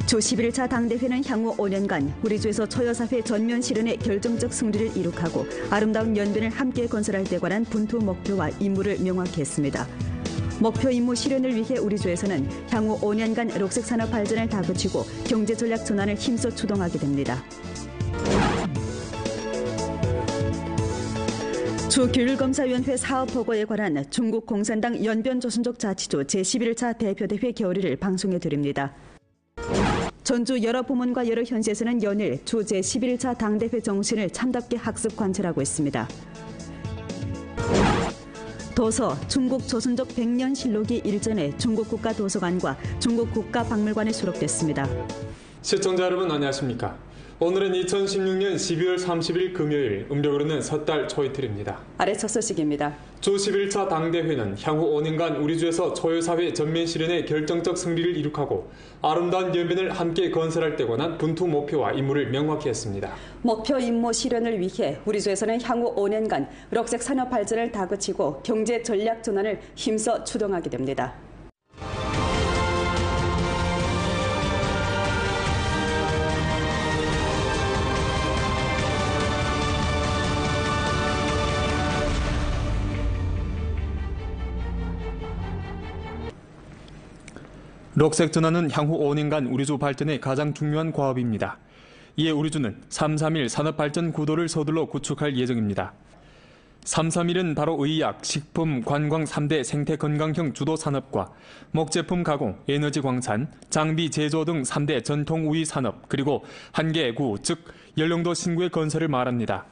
주 11차 당대회는 향후 5년간 우리 주에서 초여사회 전면 실현의 결정적 승리를 이룩하고 아름다운 연변을 함께 건설할 데 관한 분투 목표와 임무를 명확히 했습니다. 목표 임무 실현을 위해 우리 주에서는 향후 5년간 녹색 산업 발전을 다그치고 경제 전략 전환을 힘써 추동하게 됩니다. 주규율검사위원회 사업보고에 관한 중국 공산당 연변조선족 자치조 제11차 대표대회 결의를 방송해 드립니다. 전주 여러 부문과 여러 현지에서는 연일 주 제11차 당대회 정신을 참답게 학습 관찰하고 있습니다. 도서 중국 조선족 100년 실록이 일전에 중국 국가도서관과 중국 국가박물관에 수록됐습니다. 시청자 여러분 안녕하십니까? 오늘은 2016년 12월 30일 금요일, 음력으로는 섣달 초이틀입니다. 아래 첫 소식입니다. 주 11차 당대회는 향후 5년간 우리 주에서 초유사회 전면 실현의 결정적 승리를 이룩하고 아름다운 연변을 함께 건설할 데 관한 분투 목표와 임무를 명확히 했습니다. 목표 임무 실현을 위해 우리 주에서는 향후 5년간 녹색 산업 발전을 다그치고 경제 전략 전환을 힘써 추동하게 됩니다. 녹색 전환은 향후 5년간 우리주 발전의 가장 중요한 과업입니다. 이에 우리주는 3.3일 산업발전 구도를 서둘러 구축할 예정입니다. 3.3일은 바로 의약, 식품, 관광 3대 생태건강형 주도 산업과 목제품 가공, 에너지 광산, 장비 제조 등 3대 전통 우위 산업, 그리고 한 개 구, 즉 연령도 신구의 건설을 말합니다.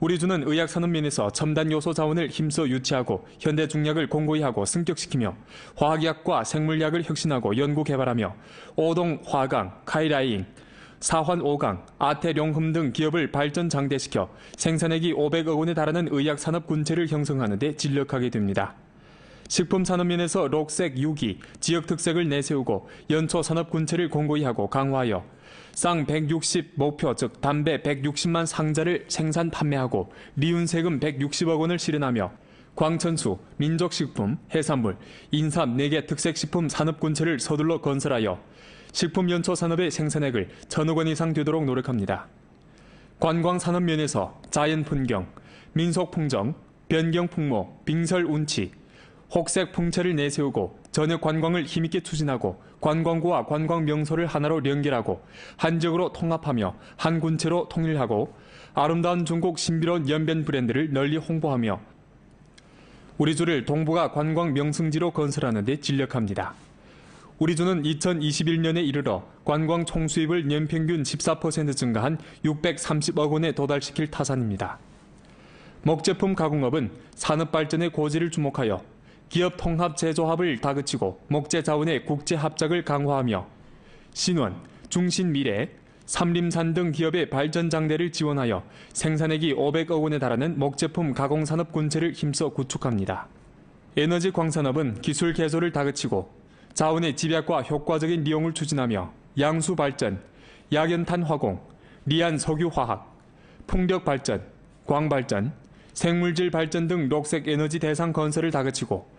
우리주는 의학산업 면에서 첨단 요소 자원을 힘써 유치하고 현대 중약을 공고히 하고 승격시키며 화학약과 생물약을 혁신하고 연구 개발하며 오동, 화강, 카이라잉, 사환 5강, 아태룡흠 등 기업을 발전 장대시켜 생산액이 500억 원에 달하는 의약산업 군체를 형성하는 데 진력하게 됩니다. 식품산업 면에서 녹색, 유기, 지역 특색을 내세우고 연초 산업 군체를 공고히 하고 강화하여 쌍 160 목표, 즉 담배 160만 상자를 생산 판매하고 리운세금 160억 원을 실현하며 광천수, 민족식품, 해산물, 인삼 4개 특색식품 산업군체를 서둘러 건설하여 식품연초 산업의 생산액을 1,000억 원 이상 되도록 노력합니다. 관광산업 면에서 자연풍경, 민속풍정, 변경풍모, 빙설운치, 혹색풍체를 내세우고 전역 관광을 힘있게 추진하고 관광구와 관광명소를 하나로 연결하고 한 지역으로 통합하며 한 군체로 통일하고 아름다운 중국 신비로운 연변 브랜드를 널리 홍보하며 우리주를 동북아 관광 명승지로 건설하는 데 진력합니다. 우리주는 2021년에 이르러 관광 총수입을 연평균 14% 증가한 630억 원에 도달시킬 타산입니다. 목제품 가공업은 산업발전의 고지를 주목하여 기업 통합 제조합을 다그치고 목재 자원의 국제 합작을 강화하며 신원, 중신미래, 삼림산 등 기업의 발전 장대를 지원하여 생산액이 500억 원에 달하는 목제품 가공산업 군체를 힘써 구축합니다. 에너지 광산업은 기술 개소를 다그치고 자원의 집약과 효과적인 이용을 추진하며 양수 발전, 약연탄 화공, 리안 석유화학, 풍력 발전, 광발전, 생물질 발전 등 녹색 에너지 대상 건설을 다그치고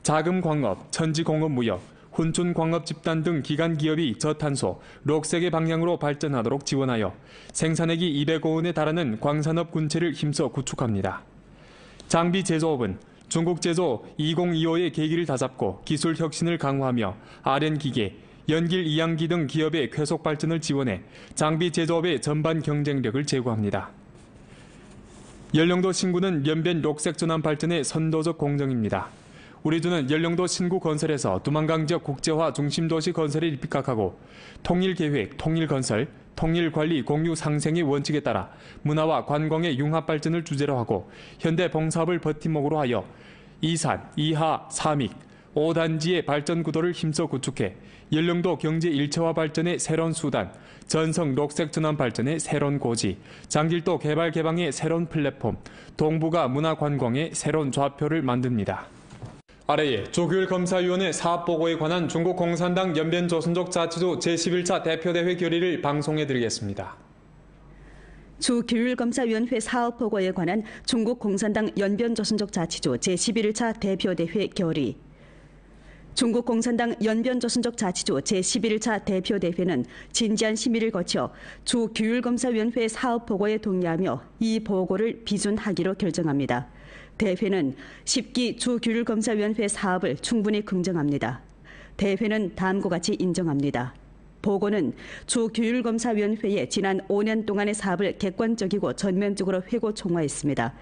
자금광업, 천지공업무역, 훈춘광업 집단 등 기관 기업이 저탄소, 녹색의 방향으로 발전하도록 지원하여 생산액이 200억 원에 달하는 광산업 군체를 힘써 구축합니다. 장비 제조업은 중국 제조 2025의 계기를 다잡고 기술 혁신을 강화하며 아련기계, 연길 이양기 등 기업의 쾌속 발전을 지원해 장비 제조업의 전반 경쟁력을 제고합니다. 연령도 신구는 연변 녹색 전환 발전의 선도적 공정입니다. 우리주는 연령도 신구 건설에서 두만강 지역 국제화 중심도시 건설에 입각하고 통일계획, 통일건설, 통일관리 공유 상생의 원칙에 따라 문화와 관광의 융합 발전을 주제로 하고 현대 봉사업을 버팀목으로 하여 이산, 이하, 삼익, 5단지의 발전 구도를 힘써 구축해 연령도 경제 일체화 발전의 새로운 수단, 전성 녹색 전환 발전의 새로운 고지, 장길도 개발 개방의 새로운 플랫폼, 동북아 문화 관광의 새로운 좌표를 만듭니다. 아래에 조규율검사위원회 사업보고에 관한 중국 공산당 연변조선족 자치조 제11차 대표대회 결의를 방송해드리겠습니다. 주규율검사위원회 사업보고에 관한 중국 공산당 연변조선족 자치조 제11차 대표대회 결의. 중국 공산당 연변조선족 자치주 제11차 대표대회는 진지한 심의를 거쳐 주 규율검사위원회 사업 보고에 동의하며 이 보고를 비준하기로 결정합니다. 대회는 10기 주 규율검사위원회 사업을 충분히 긍정합니다. 대회는 다음과 같이 인정합니다. 보고는 주 규율검사위원회의 지난 5년 동안의 사업을 객관적이고 전면적으로 회고 총화했습니다.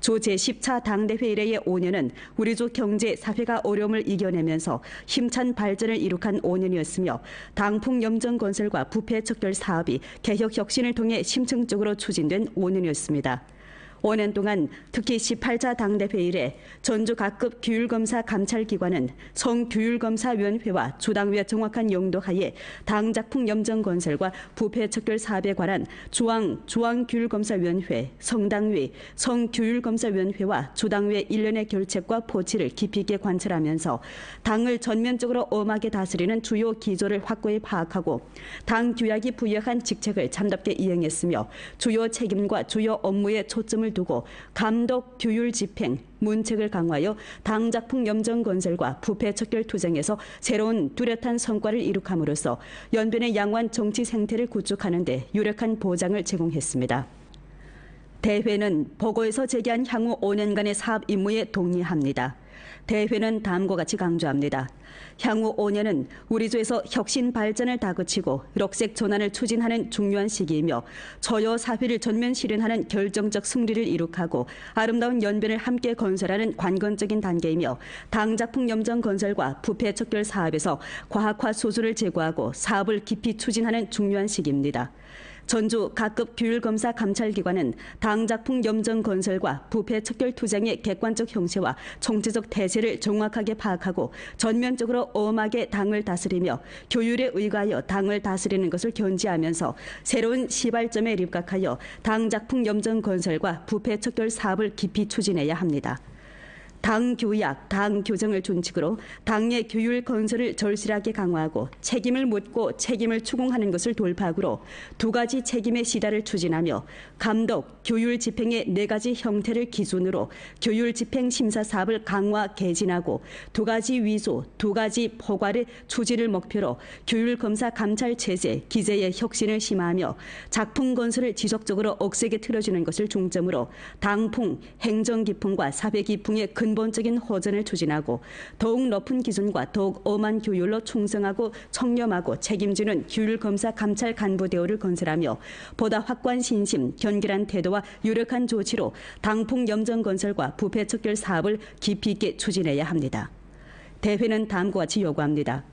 주 제10차 당대회 이래의 5년은 우리 주 경제, 사회가 어려움을 이겨내면서 힘찬 발전을 이룩한 5년이었으며 당풍 염정 건설과 부패 척결 사업이 개혁 혁신을 통해 심층적으로 추진된 5년이었습니다. 5년 동안 특히 18차 당대회 이래 전주 각급 규율검사 감찰기관은 성규율검사위원회와 주당위의 정확한 용도 하에 당작품 염정 건설과 부패 척결 사업에 관한 중앙규율검사위원회, 성당위, 성규율검사위원회와 주당위의 일련의 결책과 보치를 깊이 있게 관찰하면서 당을 전면적으로 엄하게 다스리는 주요 기조를 확고히 파악하고 당 규약이 부여한 직책을 참답게 이행했으며 주요 책임과 주요 업무에 초점을 두고 감독, 규율 집행, 문책을 강화하여 당작품 염정 건설과 부패 척결 투쟁에서 새로운 뚜렷한 성과를 이룩함으로써 연변의 양호한 정치 생태를 구축하는 데 유력한 보장을 제공했습니다. 대회는 보고에서 제기한 향후 5년간의 사업 임무에 동의합니다. 대회는 다음과 같이 강조합니다. 향후 5년은 우리 주에서 혁신 발전을 다그치고 녹색 전환을 추진하는 중요한 시기이며 저여 사회를 전면 실현하는 결정적 승리를 이룩하고 아름다운 연변을 함께 건설하는 관건적인 단계이며 당작품 염정 건설과 부패 척결 사업에서 과학화 소수를 제고하고 사업을 깊이 추진하는 중요한 시기입니다. 전주 각급 규율검사 감찰기관은 당작품 염정 건설과 부패 척결 투쟁의 객관적 형체와 정치적 대세를 정확하게 파악하고 전면적으로 엄하게 당을 다스리며 교율에 의거하여 당을 다스리는 것을 견지하면서 새로운 시발점에 입각하여 당작품 염정 건설과 부패 척결 사업을 깊이 추진해야 합니다. 당 교약, 당 교정을 준칙으로 당의 규율 건설을 절실하게 강화하고 책임을 묻고 책임을 추궁하는 것을 돌파구로 두 가지 책임의 시다를 추진하며 감독, 규율 집행의 네 가지 형태를 기준으로 규율 집행 심사 사업을 강화 개진하고 두 가지 위조, 두 가지 포괄의 추진을 목표로 규율 검사 감찰 체제, 기재의 혁신을 심화하며 작품 건설을 지속적으로 억세게 틀어주는 것을 중점으로 당풍, 행정 기풍과 사회 기풍의 근본적인 호전을 추진하고 더욱 높은 기준과 더욱 엄한 규율로 충성하고 청렴하고 책임지는 규율검사 감찰 간부 대우를 건설하며 보다 확고한 신심, 견결한 태도와 유력한 조치로 당풍 염정 건설과 부패 척결 사업을 깊이 있게 추진해야 합니다. 대회는 다음과 같이 요구합니다.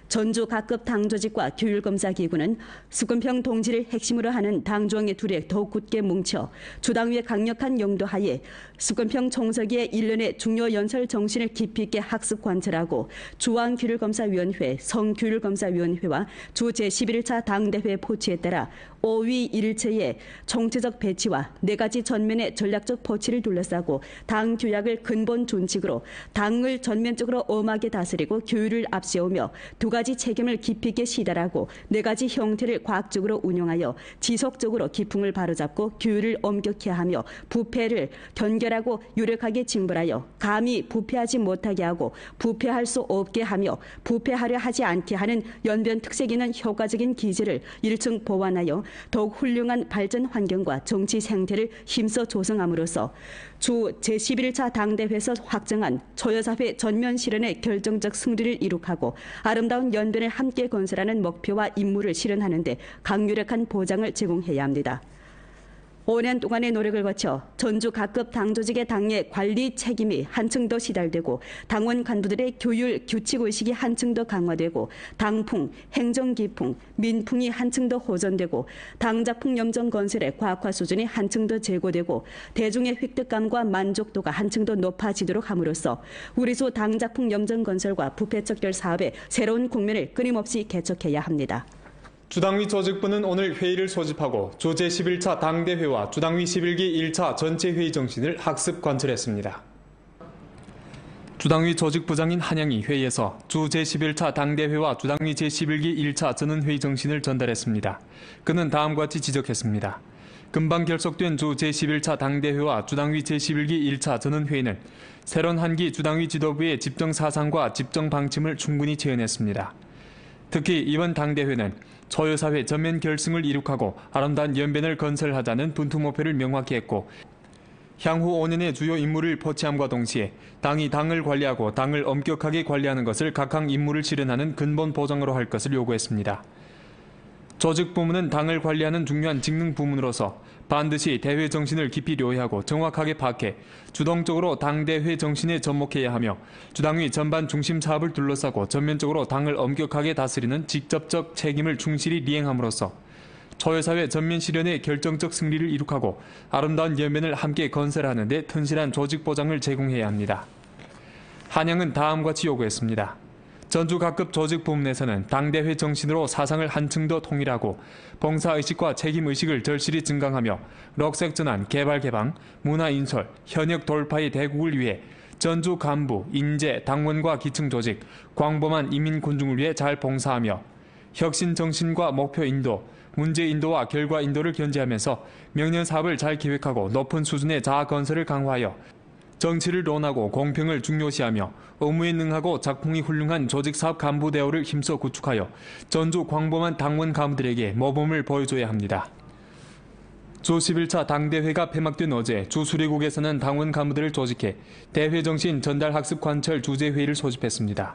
전주 각급 당조직과 규율검사기구는 수권평 동지를 핵심으로 하는 당조항의 둘에 더욱 굳게 뭉쳐 주당위의 강력한 용도하에 수권평 총서기의 일련의 중요 연설 정신을 깊이 있게 학습 관철하고 중앙규율검사위원회, 성규율검사위원회와 주 제11차 당대회 포치에 따라 5위 1체의 총체적 배치와 네 가지 전면의 전략적 포치를 둘러싸고 당 규약을 근본 준칙으로 당을 전면적으로 엄하게 다스리고 규율을 앞세우며 두 가지 책임을 깊이 있게 시달하고 네 가지 형태를 과학적으로 운용하여 지속적으로 기풍을 바로잡고 규율을 엄격히 하며 부패를 견결하고 유력하게 징벌하여 감히 부패하지 못하게 하고 부패할 수 없게 하며 부패하려 하지 않게 하는 연변 특색 있는 효과적인 기제를 1층 보완하여 더욱 훌륭한 발전 환경과 정치 생태를 힘써 조성함으로써 주 제11차 당대회에서 확정한 초여사회 전면 실현의 결정적 승리를 이룩하고 아름다운 연변을 함께 건설하는 목표와 임무를 실현하는 데 강력한 보장을 제공해야 합니다. 5년 동안의 노력을 거쳐 전주 각급 당조직의 당의 관리 책임이 한층 더 시달되고 당원 간부들의 교율 규칙의식이 한층 더 강화되고 당풍, 행정기풍, 민풍이 한층 더 호전되고 당작품 염정 건설의 과학화 수준이 한층 더 제고되고 대중의 획득감과 만족도가 한층 더 높아지도록 함으로써 우리 수 당작품 염정 건설과 부패 척결 사업의 새로운 국면을 끊임없이 개척해야 합니다. 주당위 조직부는 오늘 회의를 소집하고 주 제11차 당대회와 주당위 11기 1차 전체회의 정신을 학습 관철했습니다. 주당위 조직부장인 한양이 회의에서 주 제11차 당대회와 주당위 제11기 1차 전원회의 정신을 전달했습니다. 그는 다음과 같이 지적했습니다. 금방 결석된 주 제11차 당대회와 주당위 제11기 1차 전원회의는 새로운 한기 주당위 지도부의 집정 사상과 집정 방침을 충분히 재현했습니다. 특히 이번 당대회는 초여사회 전면 결승을 이룩하고 아름다운 연변을 건설하자는 분투 목표를 명확히 했고 향후 5년의 주요 임무를 포치함과 동시에 당이 당을 관리하고 당을 엄격하게 관리하는 것을 각항 임무를 실현하는 근본 보장으로 할 것을 요구했습니다. 조직 부문은 당을 관리하는 중요한 직능 부문으로서 반드시 대회 정신을 깊이 료해하고 정확하게 파악해 주동적으로 당대회 정신에 접목해야 하며 주당위 전반 중심 사업을 둘러싸고 전면적으로 당을 엄격하게 다스리는 직접적 책임을 충실히 이행함으로써 초여사회 전면 실현의 결정적 승리를 이룩하고 아름다운 연변을 함께 건설하는 데 튼실한 조직 보장을 제공해야 합니다. 한양은 다음과 같이 요구했습니다. 전주 각급 조직 부문에서는 당대회 정신으로 사상을 한층 더 통일하고 봉사의식과 책임의식을 절실히 증강하며 럭색 전환, 개발 개방, 문화 인솔, 현역 돌파의 대국을 위해 전주 간부, 인재, 당원과 기층 조직, 광범한 인민 군중을 위해 잘 봉사하며 혁신 정신과 목표 인도, 문제 인도와 결과 인도를 견제하면서 명령 사업을 잘 기획하고 높은 수준의 자아 건설을 강화하여 정치를 논하고 공평을 중요시하며 업무에 능하고 작품이 훌륭한 조직사업 간부 대우를 힘써 구축하여 전주 광범한 당원 간부들에게 모범을 보여줘야 합니다. 주 11차 당대회가 폐막된 어제 주 수리국에서는 당원 간부들을 조직해 대회 정신 전달 학습 관철 주제회의를 소집했습니다.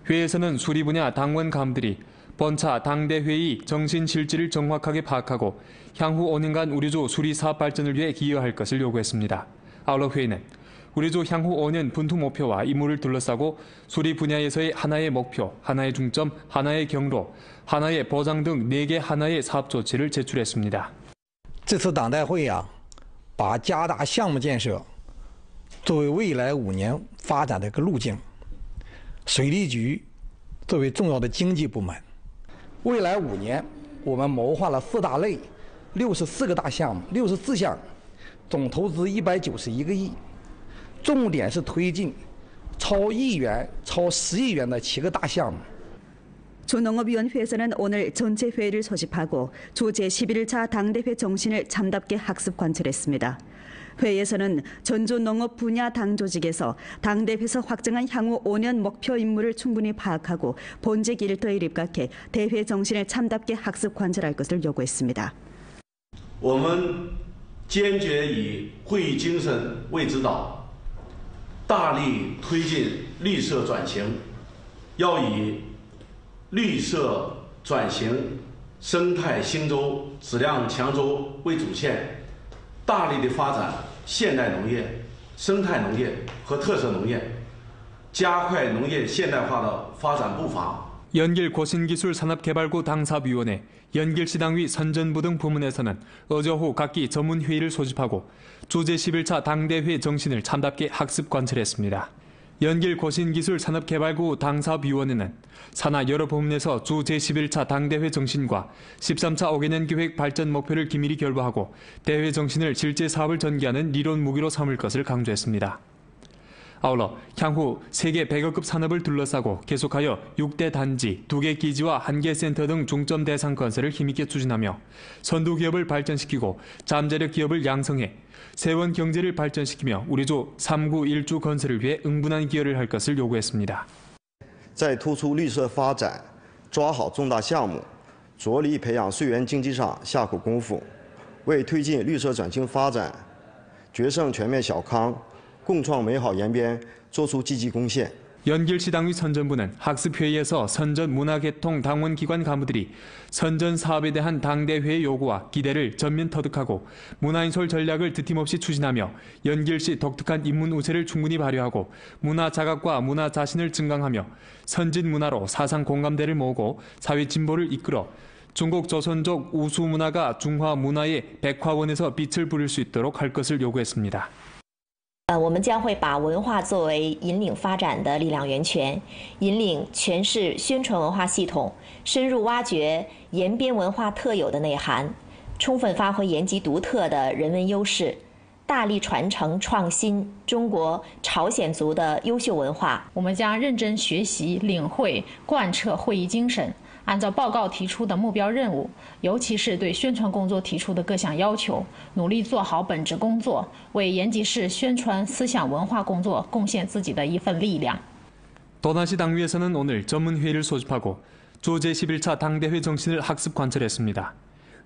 회의에서는 수리 분야 당원 간부들이 본차 당대회의 정신 실질을 정확하게 파악하고 향후 5년간 우리주 수리 사업 발전을 위해 기여할 것을 요구했습니다. 아울러 회의는 우리주 향후 5년 분투 목표와 임무를 둘러싸고 수리 분야에서의 하나의 목표, 하나의 중점, 하나의 경로, 하나의 보장 등 4개 하나의 사업 조치를 제출했습니다. 这次党代会把加大项目建设作为未来5年发展的一个路径，水利局作为重要的经济部门，未来5年我们谋划了4大类，64个大项目，64项，总投资191个亿，重点是推进超1亿元、超10亿元的7个大项目。 주농업위원회에서는 오늘 전체 회의를 소집하고 주 제11차 당대회 정신을 참답게 학습 관철했습니다. 회의에서는 전주 농업 분야 당 조직에서 당대회에서 확정한 향후 5년 목표 임무를 충분히 파악하고 본직 일터에 입각해 대회 정신을 참답게 학습 관철할 것을 요구했습니다. 我们坚决以会议精神为指导，大力推进绿色转型，要以 绿色转型、生态兴州、质量强州为主线，大力的发展现代农业、生态农业和特色农业，加快农业现代化的发展步伐。 연길고신기술산업개발구 당사위원회, 연길시당위 선전부 등 부문에서는 어제 오후 각기 전문회의를 소집하고 주 제11차 당대회 정신을 참답게 학습 관철했습니다. 연길고신기술산업개발구 당사위원회는 산하 여러 부문에서 주 제11차 당대회 정신과 13차 5개년 계획 발전 목표를 기밀히 결부하고 대회 정신을 실제 사업을 전개하는 리론 무기로 삼을 것을 강조했습니다. 아울러 향후 세계 100억급 산업을 둘러싸고 계속하여 6대 단지, 2개 기지와 1개 센터 등 중점 대상 건설을 힘있게 추진하며 선두 기업을 발전시키고 잠재력 기업을 양성해 세원 경제를 발전시키며 우리주 3구 1주 건설을 위해 응분한 기여를 할 것을 요구했습니다. 在突出绿色发展，抓好重大项目，着力培养税源经济上下苦功夫，为推进绿色转型发展、决胜全面小康、共创美好延边做出积极贡献。 연길시당위 선전부는 학습회의에서 선전문화개통 당원기관 간부들이 선전 사업에 대한 당대회의 요구와 기대를 전면 터득하고 문화인솔 전략을 드팀없이 추진하며 연길시 독특한 인문 우세를 충분히 발휘하고 문화 자각과 문화 자신을 증강하며 선진 문화로 사상 공감대를 모으고 사회 진보를 이끌어 중국 조선족 우수 문화가 중화 문화의 백화원에서 빛을 부릴 수 있도록 할 것을 요구했습니다. 我们将会把文化作为引领发展的力量源泉，引领全市宣传文化系统，深入挖掘延边文化特有的内涵，充分发挥延吉独特的人文优势，大力传承创新中国朝鲜族的优秀文化。我们将认真学习、领会、贯彻会议精神，按照报告提出的目标任务，尤其是对宣传工作提出的各项要求，努力做好本职工作，为延吉市宣传思想文化工作贡献自己的一份力量。 도나시 당위에서는 오늘 전문회의를 소집하고 조 제11차 당대회 정신을 학습 관철했습니다.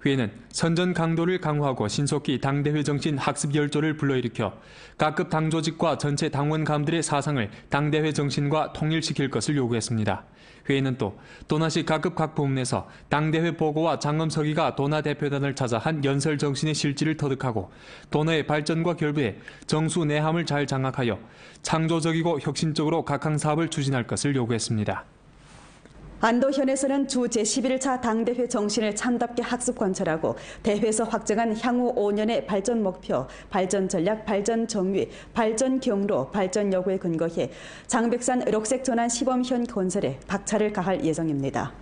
회의는 선전 강도를 강화하고 신속히 당대회 정신 학습 열조를 불러일으켜 각급 당조직과 전체 당원감들의 사상을 당대회 정신과 통일시킬 것을 요구했습니다. 회의는 또 도나시 각급 각 부문에서 당대회 보고와 장엄석이가 도나 대표단을 찾아 한 연설 정신의 실질을 터득하고 도나의 발전과 결부에 정수 내함을 잘 장악하여 창조적이고 혁신적으로 각항 사업을 추진할 것을 요구했습니다. 안도현에서는 주 제11차 당대회 정신을 참답게 학습 관철하고 대회에서 확정한 향후 5년의 발전 목표, 발전 전략, 발전 정위, 발전 경로, 발전 여부에 근거해 장백산 록색 전환 시범현 건설에 박차를 가할 예정입니다.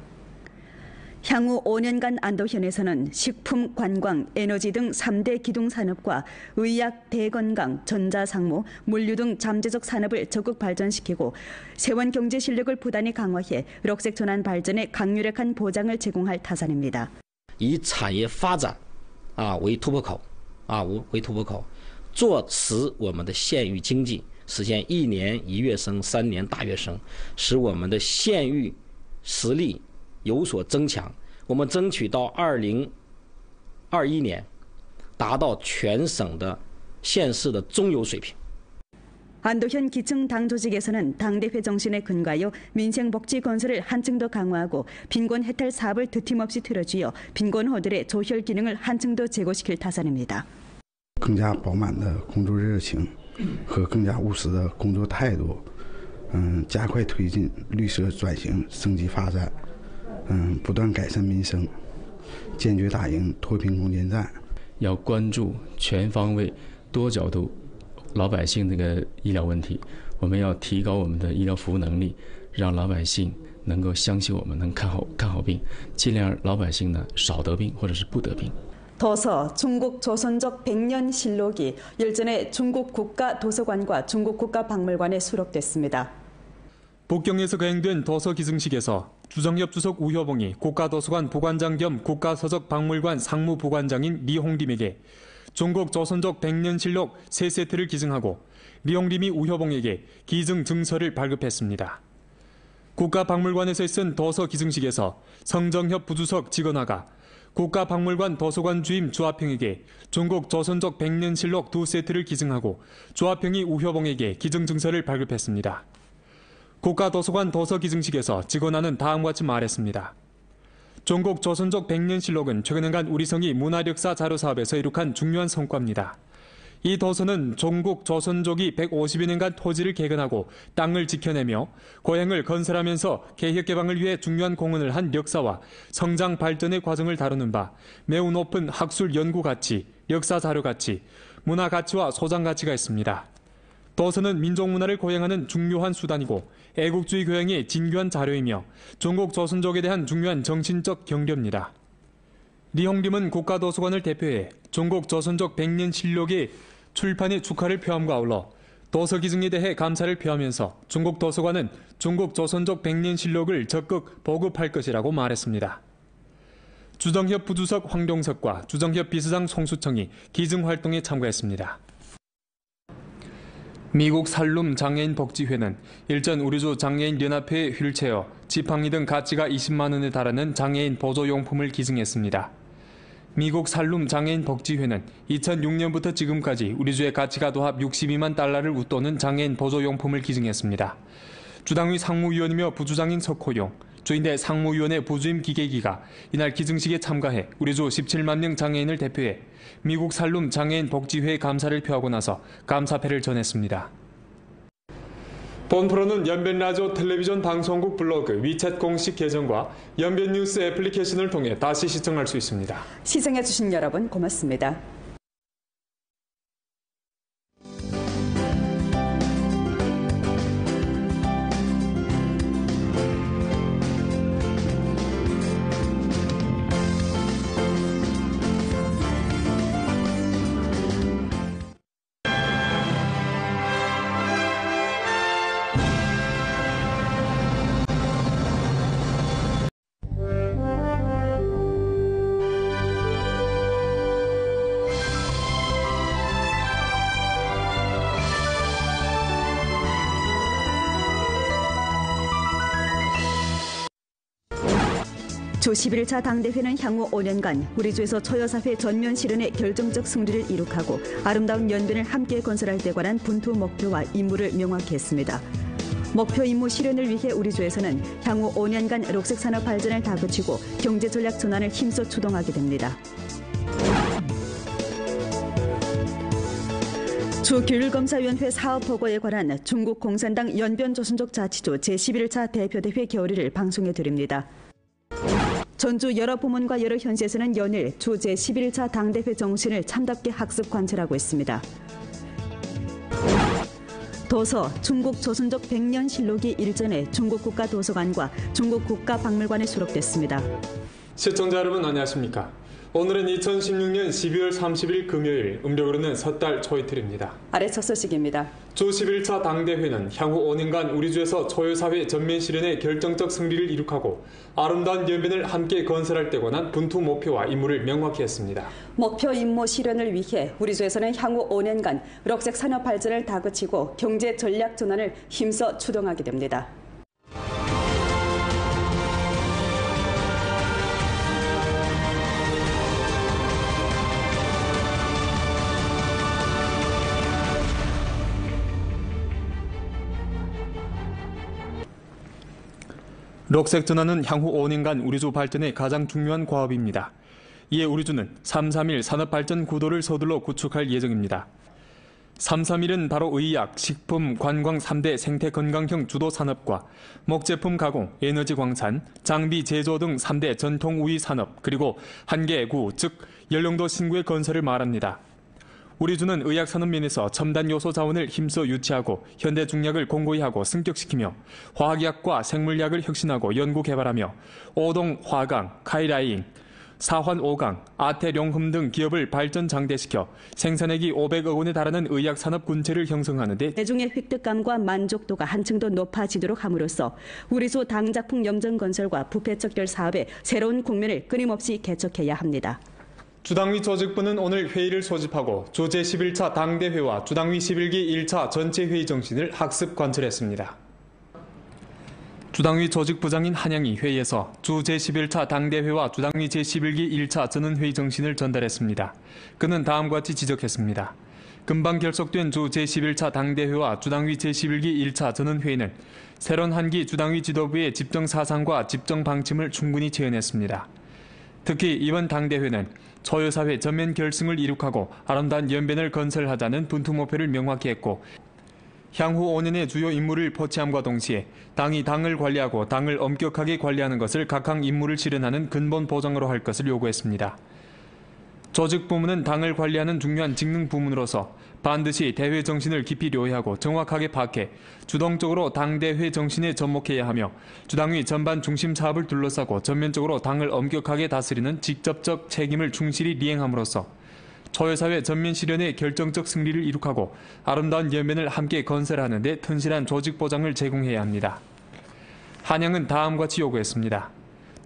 향후 5년간 안도현에서는 식품, 관광, 에너지 등 3대 기둥 산업과 의학, 대건강, 전자상무, 물류 등 잠재적 산업을 적극 발전시키고 세원 경제 실력을 부단히 강화해 록색 전환 발전에 강력한 보장을 제공할 타산입니다. 以产业发展为突破口为突破口，做实我们的县域经济，实现1年1月生，3年大跃升，使我们的县域实力 有所增强，我们争取到2021年达到全省的县市的中游水平。 안도현 기층 당 조직에서는 당대회 정신에 근거하여 민생복지 건설을 한층 더 강화하고 빈곤 해탈 사업을 드팀없이 틀어쥐어 빈곤호들의 조혈 기능을 한층 더 제고시킬 타산입니다. 更加饱满的工作热情和更加务实的工作态度，加快推进绿色转型升级发展。 不断改善民生，坚决打赢脱贫攻坚战。要关注全方位、多角度老百姓这个医疗问题，我们要提高我们的医疗服务能力，让老百姓能够相信我们能看好病，尽量让老百姓呢少得病或者是不得病。 도서 중국 조선적 100년 실록이 일전에 중국 국가도서관과 중국 국가박물관에 수록됐습니다. 북경에서 거행된 도서 기증식에서 주정협 주석 우효봉이 국가도서관 부관장 겸 국가서적박물관 상무부관장인 리홍림에게 중국 조선족 100년실록 3세트를 기증하고 리홍림이 우효봉에게 기증 증서를 발급했습니다. 국가박물관에서 쓴 도서 기증식에서 성정협 부주석 직원화가 국가박물관 도서관 주임 주화평에게 중국 조선족 100년실록 2세트를 기증하고 주화평이 우효봉에게 기증 증서를 발급했습니다. 국가도서관 도서 기증식에서 직원화는 다음과 같이 말했습니다. 중국 조선족 100년실록은 최근엔간 우리 성이 문화력사 자료사업에서 이룩한 중요한 성과입니다. 이 도서는 중국 조선족이 150여 년간 토지를 개건하고 땅을 지켜내며 고향을 건설하면서 개혁개방을 위해 중요한 공헌을 한 역사와 성장 발전의 과정을 다루는 바 매우 높은 학술 연구 가치, 역사 자료 가치, 문화 가치와 소장 가치가 있습니다. 도서는 민족 문화를 고양하는 중요한 수단이고 애국주의 교양의 진귀한 자료이며 중국 조선족에 대한 중요한 정신적 경려입니다. 리홍림은 국가도서관을 대표해 중국 조선족 100년 실록의 출판의 축하를 표함과 아울러 도서 기증에 대해 감사를 표하면서 중국 도서관은 중국 조선족 100년 실록을 적극 보급할 것이라고 말했습니다. 주정협 부주석 황동석과 주정협 비서장 송수청이 기증 활동에 참가했습니다. 미국 살룸 장애인 복지회는 일전 우리주 장애인 연합회에 휠체어, 지팡이 등 가치가 20만 원에 달하는 장애인 보조용품을 기증했습니다. 미국 살룸 장애인 복지회는 2006년부터 지금까지 우리주의 가치가 도합 62만 달러를 웃도는 장애인 보조용품을 기증했습니다. 주당의 상무위원이며 부주장인 석호용, 주인대 상무위원회 부주임 기계기가 이날 기증식에 참가해 우리주 17만 명 장애인을 대표해 미국 살룸 장애인 복지회에 감사를 표하고 나서 감사패를 전했습니다. 본 프로는 연변라디오 텔레비전 방송국 블로그 위챗 공식 계정과 연변뉴스 애플리케이션을 통해 다시 시청할 수 있습니다. 시청해주신 여러분 고맙습니다. 주 11차 당대회는 향후 5년간 우리주에서 처여사회 전면 실현의 결정적 승리를 이룩하고 아름다운 연변을 함께 건설할 데 관한 분투 목표와 임무를 명확히 했습니다. 목표 임무 실현을 위해 우리주에서는 향후 5년간 녹색 산업 발전을 다그치고 경제 전략 전환을 힘써 추동하게 됩니다. 주규율검사위원회 사업보고에 관한 중국 공산당 연변조선족 자치주 제11차 대표대회 결의를 방송해 드립니다. 전주 여러 부문과 여러 현시에서는 연일 주 제11차 당대회 정신을 참답게 학습 관찰하고 있습니다. 도서 중국 조선족 100년 실록이 일전에 중국 국가도서관과 중국 국가박물관에 수록됐습니다. 시청자 여러분 안녕하십니까? 오늘은 2016년 12월 30일 금요일, 음력으로는 섣달 초이틀입니다. 아래 첫 소식입니다. 주 11차 당대회는 향후 5년간 우리주에서 초유사회 전면 실현의 결정적 승리를 이룩하고 아름다운 연변을 함께 건설할 데 관한 분투 목표와 임무를 명확히 했습니다. 목표 임무 실현을 위해 우리주에서는 향후 5년간 녹색 산업 발전을 다그치고 경제 전략 전환을 힘써 추동하게 됩니다. 녹색 전환은 향후 5년간 우리주 발전의 가장 중요한 과업입니다. 이에 우리주는 3.3.1 산업발전 구도를 서둘러 구축할 예정입니다. 3.3.1은 바로 의약, 식품, 관광 3대 생태건강형 주도 산업과 목제품 가공, 에너지 광산, 장비 제조 등 3대 전통 우위 산업, 그리고 한 개 구, 즉 연령도 신구의 건설을 말합니다. 우리주는 의학산업 면에서 첨단 요소 자원을 힘써 유치하고 현대 중약을 공고히 하고 승격시키며 화학약과 생물약을 혁신하고 연구 개발하며 오동 화강, 카이라잉, 사환 오강, 아태룡흠 등 기업을 발전 장대시켜 생산액이 500억 원에 달하는 의약산업 군체를 형성하는 데 대중의 획득감과 만족도가 한층 더 높아지도록 함으로써 우리주 당작품 염전 건설과 부패 척결 사업의 새로운 국면을 끊임없이 개척해야 합니다. 주당위 조직부는 오늘 회의를 소집하고 주 제11차 당대회와 주당위 11기 1차 전체회의 정신을 학습 관철했습니다. 주당위 조직부장인 한양이 회의에서 주 제11차 당대회와 주당위 제11기 1차 전원회의 정신을 전달했습니다. 그는 다음과 같이 지적했습니다. 금방 결속된 주 제11차 당대회와 주당위 제11기 1차 전원회의는 새로운 한기 주당위 지도부의 집정 사상과 집정 방침을 충분히 재현했습니다. 특히 이번 당대회는 초유사회 전면 결승을 이룩하고 아름다운 연변을 건설하자는 분투 목표를 명확히 했고 향후 5년의 주요 임무를 포착함과 동시에 당이 당을 관리하고 당을 엄격하게 관리하는 것을 각항 임무를 실현하는 근본 보장으로 할 것을 요구했습니다. 조직부문은 당을 관리하는 중요한 직능 부문으로서 반드시 대회 정신을 깊이 료해하고 정확하게 파악해 주동적으로 당대회 정신에 접목해야 하며 주당위 전반 중심 사업을 둘러싸고 전면적으로 당을 엄격하게 다스리는 직접적 책임을 충실히 이행함으로써 초유사회 전면 실현의 결정적 승리를 이룩하고 아름다운 연변을 함께 건설하는 데 튼실한 조직 보장을 제공해야 합니다. 한양은 다음과 같이 요구했습니다.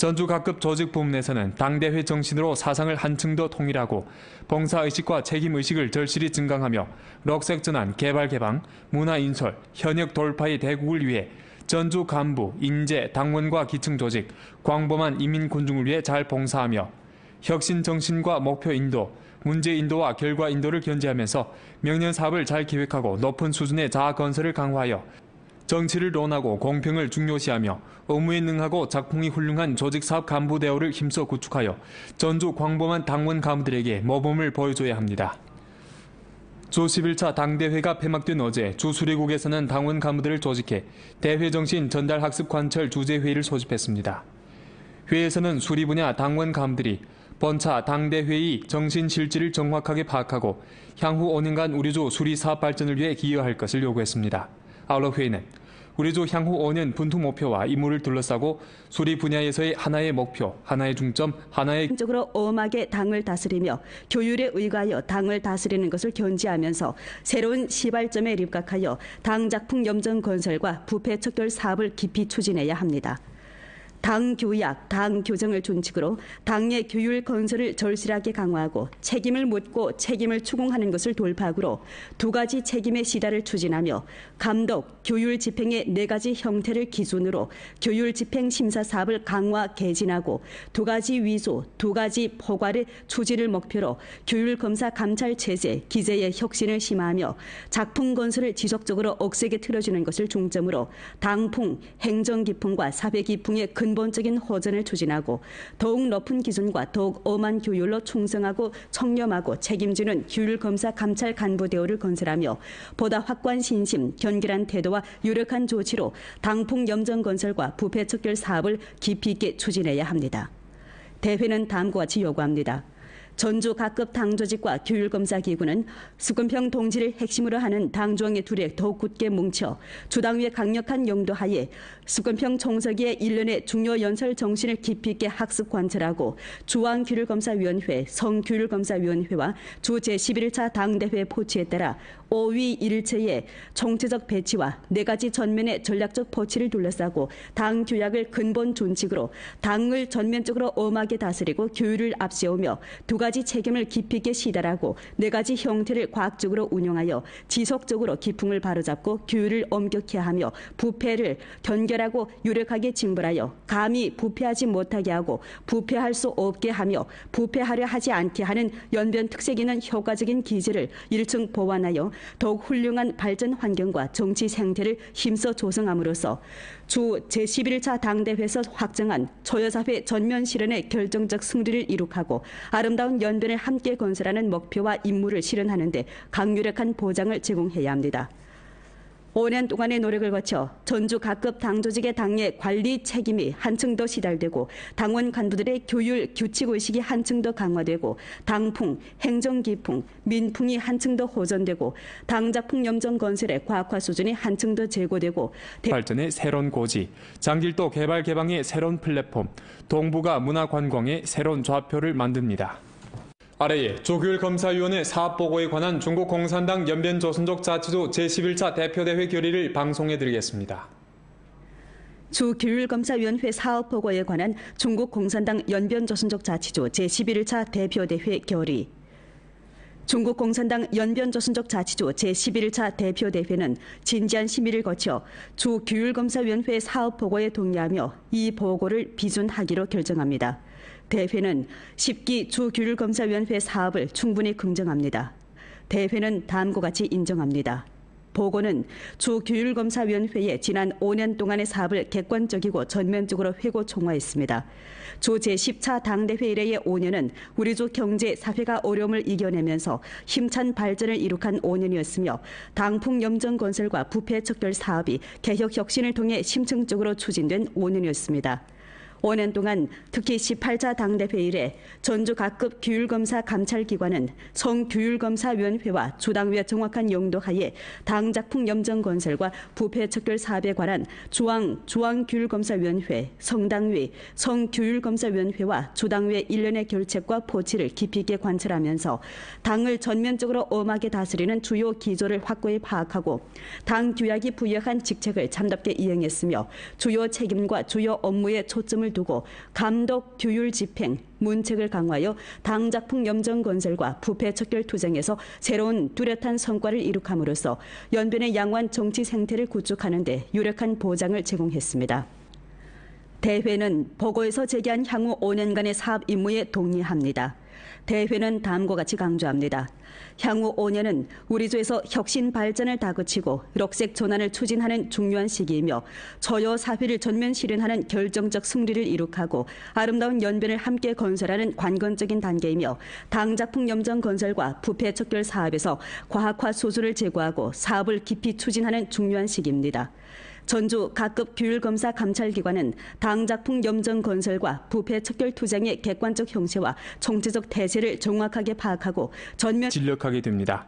전주 각급 조직 부문에서는 당대회 정신으로 사상을 한층 더 통일하고 봉사의식과 책임의식을 절실히 증강하며 녹색 전환, 개발 개방, 문화 인솔, 현역 돌파의 대국을 위해 전주 간부, 인재, 당원과 기층 조직, 광범한 이민 군중을 위해 잘 봉사하며 혁신 정신과 목표 인도, 문제 인도와 결과 인도를 견지하면서 명년 사업을 잘 기획하고 높은 수준의 자아 건설을 강화하여 정치를 논하고 공평을 중요시하며 업무에 능하고 작품이 훌륭한 조직사업 간부 대우를 힘써 구축하여 전주 광범한 당원 간부들에게 모범을 보여줘야 합니다. 주 11차 당대회가 폐막된 어제 주 수리국에서는 당원 간부들을 조직해 대회 정신 전달 학습 관철 주제회의를 소집했습니다. 회의에서는 수리 분야 당원 간부들이 본차 당대회의 정신 실질을 정확하게 파악하고 향후 5년간 우리주 수리 사업 발전을 위해 기여할 것을 요구했습니다. 아울러 회의는 우리주 향후 5년 분투 목표와 임무를 둘러싸고 수리 분야에서의 하나의 목표, 하나의 중점, 하나의 적으로 엄하게 당을 다스리며 교율에 의거하여 당을 다스리는 것을 견지하면서 새로운 시발점에 입각하여 당 작품 염전 건설과 부패 척결 사업을 깊이 추진해야 합니다. 당 교약, 당 교정을 준칙으로 당의 규율 건설을 절실하게 강화하고 책임을 묻고 책임을 추궁하는 것을 돌파구로 두 가지 책임의 시다를 추진하며 감독, 규율 집행의 네 가지 형태를 기준으로 규율 집행 심사 사업을 강화 개진하고 두 가지 위조, 두 가지 포괄의 추진을 목표로 규율 검사 감찰 체제, 기재의 혁신을 심화하며 작품 건설을 지속적으로 억세게 틀어주는 것을 중점으로 당풍, 행정 기풍과 사회 기풍의 근본적인 호전을 추진하고 더욱 높은 기준과 더욱 엄한 규율로 충성하고 청렴하고 책임지는 규율 검사 감찰 간부 대우를 건설하며 보다 확고한 신심, 견결한 태도와 유력한 조치로 당풍 염정 건설과 부패 척결 사업을 깊이 있게 추진해야 합니다. 대회는 다음과 같이 요구합니다. 전주 각급 당조직과 규율검사기구는 수권평 동지를 핵심으로 하는 당조항의 둘에 더욱 굳게 뭉쳐 주당위의 강력한 용도하에 수권평 총서기의 일련의 중요 연설 정신을 깊이 있게 학습 관철하고 중앙규율검사위원회, 성규율검사위원회와 주 제11차 당대회 포치에 따라 5위 1체의 총체적 배치와 네 가지 전면의 전략적 포치를 둘러싸고 당 규약을 근본 준칙으로 당을 전면적으로 엄하게 다스리고 규율을 앞세우며 두 가지 책임을 깊이 있게 시달하고 네 가지 형태를 과학적으로 운용하여 지속적으로 기풍을 바로잡고 규율을 엄격히 하며 부패를 견결하고 유력하게 징벌하여 감히 부패하지 못하게 하고 부패할 수 없게 하며 부패하려 하지 않게 하는 연변 특색 있는 효과적인 기제를 1층 보완하여 더욱 훌륭한 발전 환경과 정치 생태를 힘써 조성함으로써 주 제11차 당대회에서 확정한 초여사회 전면 실현의 결정적 승리를 이룩하고 아름다운 연변을 함께 건설하는 목표와 임무를 실현하는 데 강력한 보장을 제공해야 합니다. 5년 동안의 노력을 거쳐 전주 각급 당조직의 당의 관리 책임이 한층 더 시달되고 당원 간부들의 교율 규칙의식이 한층 더 강화되고 당풍, 행정기풍, 민풍이 한층 더 호전되고 당작풍 염정 건설의 과학화 수준이 한층 더 제고되고 발전의 새로운 고지, 장길도 개발 개방의 새로운 플랫폼, 동북아 문화관광의 새로운 좌표를 만듭니다. 아래에 조규율검사위원회 사업보고에 관한 중국 공산당 연변조선족 자치조 제11차 대표대회 결의를 방송해드리겠습니다. 주 규율검사위원회 사업보고에 관한 중국 공산당 연변조선족 자치조 제11차 대표대회 결의. 중국 공산당 연변조선족 자치조 제11차 대표대회는 진지한 심의를 거쳐 주 규율검사위원회 사업보고에 동의하며 이 보고를 비준하기로 결정합니다. 대회는 10기 주규율검사위원회 사업을 충분히 긍정합니다. 대회는 다음과 같이 인정합니다. 보고는 주규율검사위원회의 지난 5년 동안의 사업을 객관적이고 전면적으로 회고 총화했습니다. 주 제10차 당대회 이래의 5년은 우리 주 경제, 사회가 어려움을 이겨내면서 힘찬 발전을 이룩한 5년이었으며 당풍 염정 건설과 부패 척결 사업이 개혁 혁신을 통해 심층적으로 추진된 5년이었습니다. 5년 동안 특히 18차 당대회 이래 전주 각급 규율검사 감찰기관은 성규율검사위원회와 주당위의 정확한 용도하에 당작품 염정 건설과 부패 척결 사업에 관한 중앙규율검사위원회, 성당위, 성규율검사위원회와 주당위의 일련의 결책과 포치를 깊이 있게 관찰하면서 당을 전면적으로 엄하게 다스리는 주요 기조를 확고히 파악하고 당 규약이 부여한 직책을 참답게 이행했으며 주요 책임과 주요 업무에 초점을 두고 감독, 규율 집행, 문책을 강화하여 당작품 염정 건설과 부패 척결 투쟁에서 새로운 뚜렷한 성과를 이룩함으로써 연변의 양호한 정치 생태를 구축하는 데 유력한 보장을 제공했습니다. 대회는 보고에서 제기한 향후 5년간의 사업 임무에 동의합니다. 대회는 다음과 같이 강조합니다. 향후 5년은 우리 주에서 혁신 발전을 다그치고 록색 전환을 추진하는 중요한 시기이며 초여 사회를 전면 실현하는 결정적 승리를 이룩하고 아름다운 연변을 함께 건설하는 관건적인 단계이며 당작품 염정 건설과 부패 척결 사업에서 과학화 수준을 제고하고 사업을 깊이 추진하는 중요한 시기입니다. 전주 각급 규율검사 감찰기관은 당작품 염정 건설과 부패 척결 투쟁의 객관적 형체와 총체적 태세를 정확하게 파악하고 전면 진력하게 됩니다.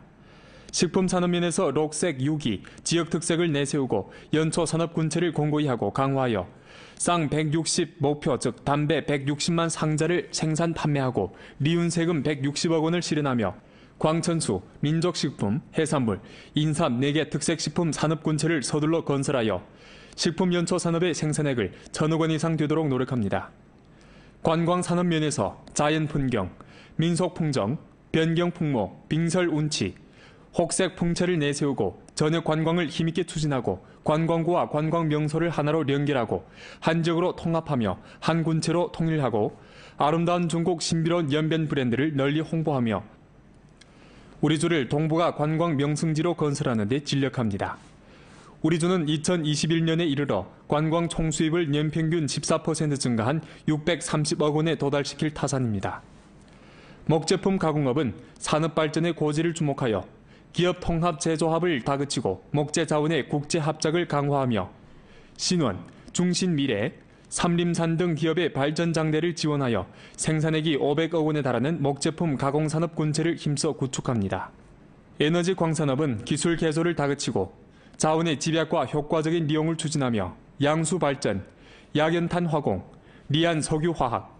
식품산업면에서 록색 유기, 지역 특색을 내세우고 연초 산업 군체를 공고히 하고 강화하여 쌍 160 목표 즉 담배 160만 상자를 생산 판매하고 리운세금 160억 원을 실현하며 광천수, 민족식품, 해산물, 인삼 4개 특색식품 산업군체를 서둘러 건설하여 식품연초 산업의 생산액을 1,000억 원 이상 되도록 노력합니다. 관광산업 면에서 자연풍경, 민속풍정, 변경풍모, 빙설운치, 혹색풍채를 내세우고 전역 관광을 힘있게 추진하고 관광구와 관광명소를 하나로 연결하고 한 지역으로 통합하며 한 군체로 통일하고 아름다운 중국 신비로운 연변 브랜드를 널리 홍보하며 우리주를 동북아 관광 명승지로 건설하는 데 진력합니다. 우리주는 2021년에 이르러 관광 총수입을 연평균 14% 증가한 630억 원에 도달시킬 타산입니다. 목제품 가공업은 산업 발전의 고지를 주목하여 기업 통합 제조합을 다그치고 목재 자원의 국제 합작을 강화하며 신원, 중신미래, 삼림산 등 기업의 발전 장대를 지원하여 생산액이 500억 원에 달하는 목제품 가공산업 군체를 힘써 구축합니다. 에너지 광산업은 기술 개소를 다그치고 자원의 집약과 효과적인 이용을 추진하며 양수 발전, 약연탄 화공, 리안 석유화학,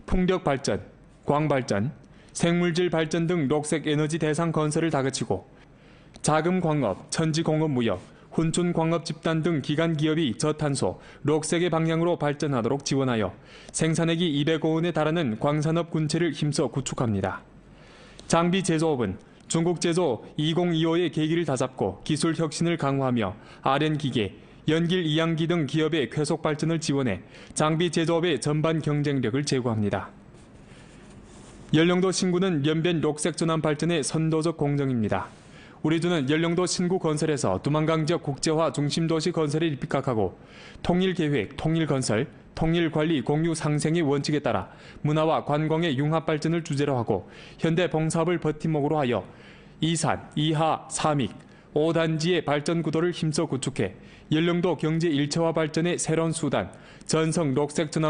풍력 발전, 광발전, 생물질 발전 등 녹색 에너지 대상 건설을 다그치고 자금광업, 천지공업무역, 훈춘광업 집단 등 기관 기업이 저탄소, 녹색의 방향으로 발전하도록 지원하여 생산액이 200억 원에 달하는 광산업 군체를 힘써 구축합니다. 장비 제조업은 중국 제조 2025의 계기를 다잡고 기술 혁신을 강화하며 아련기계, 연길 이양기 등 기업의 쾌속 발전을 지원해 장비 제조업의 전반 경쟁력을 제고합니다. 연령도 신구는 연변 녹색 전환 발전의 선도적 공정입니다. 우리주는 연령도 신구 건설에서 두만강 지역 국제화 중심도시 건설에 입각하고 통일계획, 통일건설, 통일관리 공유 상생의 원칙에 따라 문화와 관광의 융합 발전을 주제로 하고 현대 봉사업을 버팀목으로 하여 이산, 이하, 삼익, 5단지의 발전 구도를 힘써 구축해 연령도 경제 일체화 발전의 새로운 수단, 전성 녹색 전환